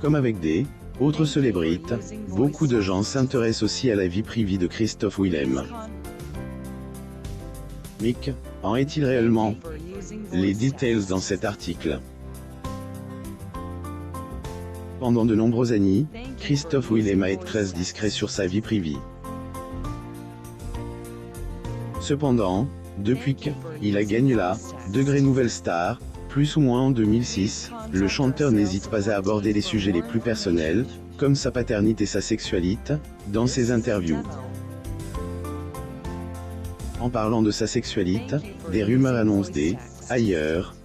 Comme avec des autres célébrites, beaucoup de gens s'intéressent aussi à la vie privée de Christophe Willem. Mick, en est-il réellement? Les details dans cet article. Pendant de nombreuses années, Christophe Willem a été très discret sur sa vie privée. Cependant, depuis qu'il a gagné la Degré Nouvelle Star, plus ou moins en 2006, le chanteur n'hésite pas à aborder les sujets les plus personnels, comme sa paternité et sa sexualité, dans ses interviews. En parlant de sa sexualité, des rumeurs annoncent ailleurs,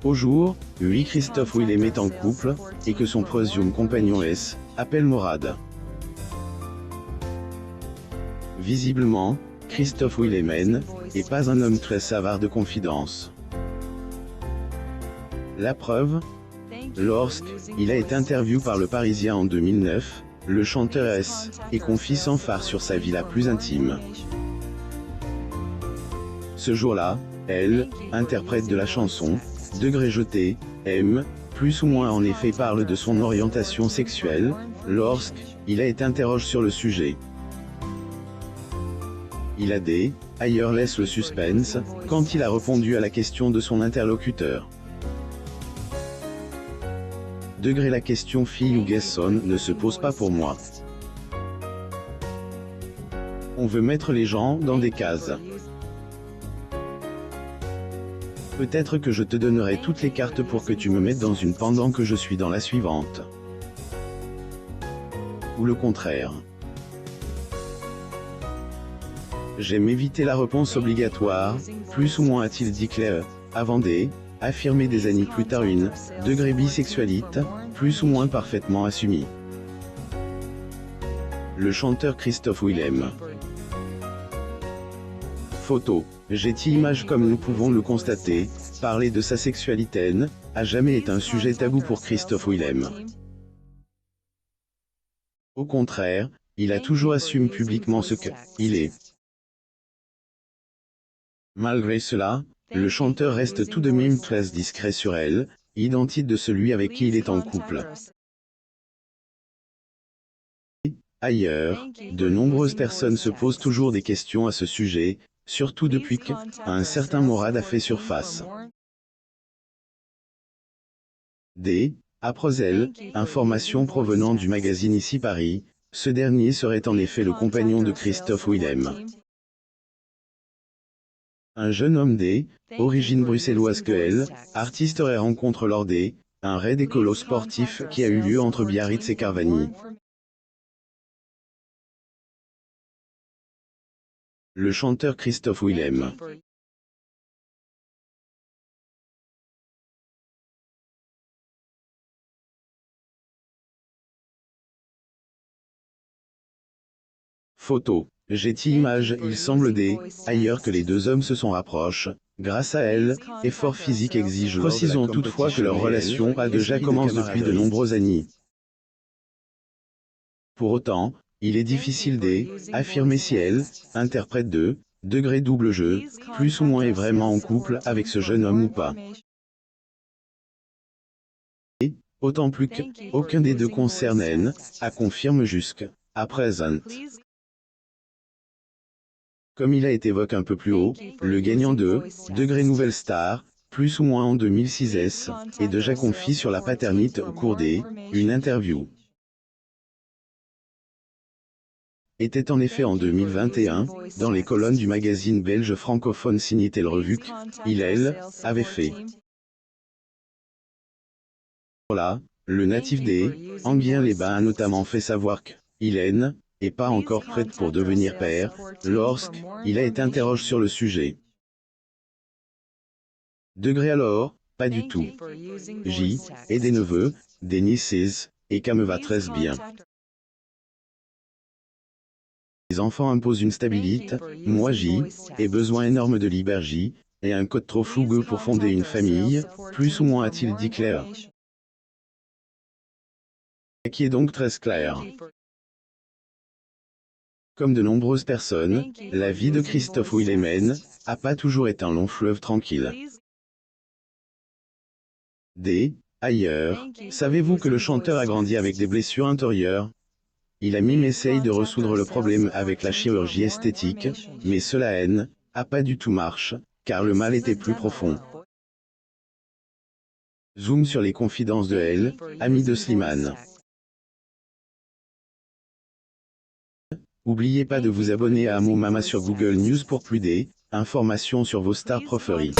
qu'au jour, oui, Christophe Willem est en couple, et que son présume compagnon s'appelle Morad. Visiblement, Christophe Willem n'est pas un homme très avare de confidences. La preuve, lorsqu'il a été interviewé par Le Parisien en 2009, le chanteur est confie sans phare sur sa vie la plus intime. Ce jour-là, elle, interprète de la chanson « Degré jeté », plus ou moins en effet parle de son orientation sexuelle, lorsqu'il a été interrogé sur le sujet. Il a ailleurs laisse le suspense, quand il a répondu à la question de son interlocuteur. Degré la question fille ou garçon ne se pose pas pour moi. On veut mettre les gens dans des cases. Peut-être que je te donnerai toutes les cartes pour que tu me mettes dans une pendant que je suis dans la suivante. Ou le contraire. J'aime éviter la réponse obligatoire, plus ou moins a-t-il dit Claire, avant affirmer des années plus tard une degré bisexualité, plus ou moins parfaitement assumée. Le chanteur Christophe Willem. Photo. Getty Images. Comme nous pouvons le constater, parler de sa sexualité n'a jamais été un sujet tabou pour Christophe Willem. Au contraire, il a toujours assumé publiquement ce qu'il est. Malgré cela, le chanteur reste tout de même très discret sur elle, identique de celui avec qui il est en couple. Ailleurs, de nombreuses personnes se posent toujours des questions à ce sujet, surtout depuis qu'un certain Morad a fait surface. Après elle, informations provenant du magazine Ici Paris, ce dernier serait en effet le compagnon de Christophe Willem. Un jeune homme origine bruxelloise artiste aurait rencontré lors un raid écolo sportif qui a eu lieu entre Biarritz et Carvagny. Le chanteur Christophe Willem. Photo. Getty Images. Il semble ailleurs que les deux hommes se sont rapprochés, grâce à elle, effort physique exige. Précisons toutefois que leur relation a déjà commencé depuis de nombreuses années. Pour autant, il est difficile d'affirmer si elle, interprète degré double jeu, plus ou moins est vraiment en couple avec ce jeune homme ou pas. Autant plus qu'aucun des deux concernés a confirmé jusqu'à présent. Comme il a été évoqué un peu plus haut, le gagnant de Degré Nouvelle Star, plus ou moins en 2006 est déjà confié sur la paternité au cours une interview. Était en effet en 2021, dans les colonnes du magazine belge francophone signé Tel Revue, elle avait fait. Là, le natif Enghien-les-Bains a notamment fait savoir qu'il n'est pas encore prêt pour devenir père, lorsqu'il a été interrogé sur le sujet. Degré alors, pas du tout. Et des neveux, des nièces, et qu'à me va très bien. Les enfants imposent une stabilité, moi ai besoin énorme de liberté, et un code trop fougueux pour fonder une famille, plus ou moins a-t-il dit Claire. Qui est donc très clair. Comme de nombreuses personnes, la vie de Christophe Willem n'a pas toujours été un long fleuve tranquille. Ailleurs, savez-vous que le chanteur a grandi avec des blessures intérieures? Il a même essayé de résoudre le problème avec la chirurgie esthétique, mais cela n'a pas du tout marché, car le mal était plus profond. Zoom sur les confidences de Elle, amie de Slimane. N'oubliez pas de vous abonner à Amo Mama sur Google News pour plus d'informations sur vos stars préférées.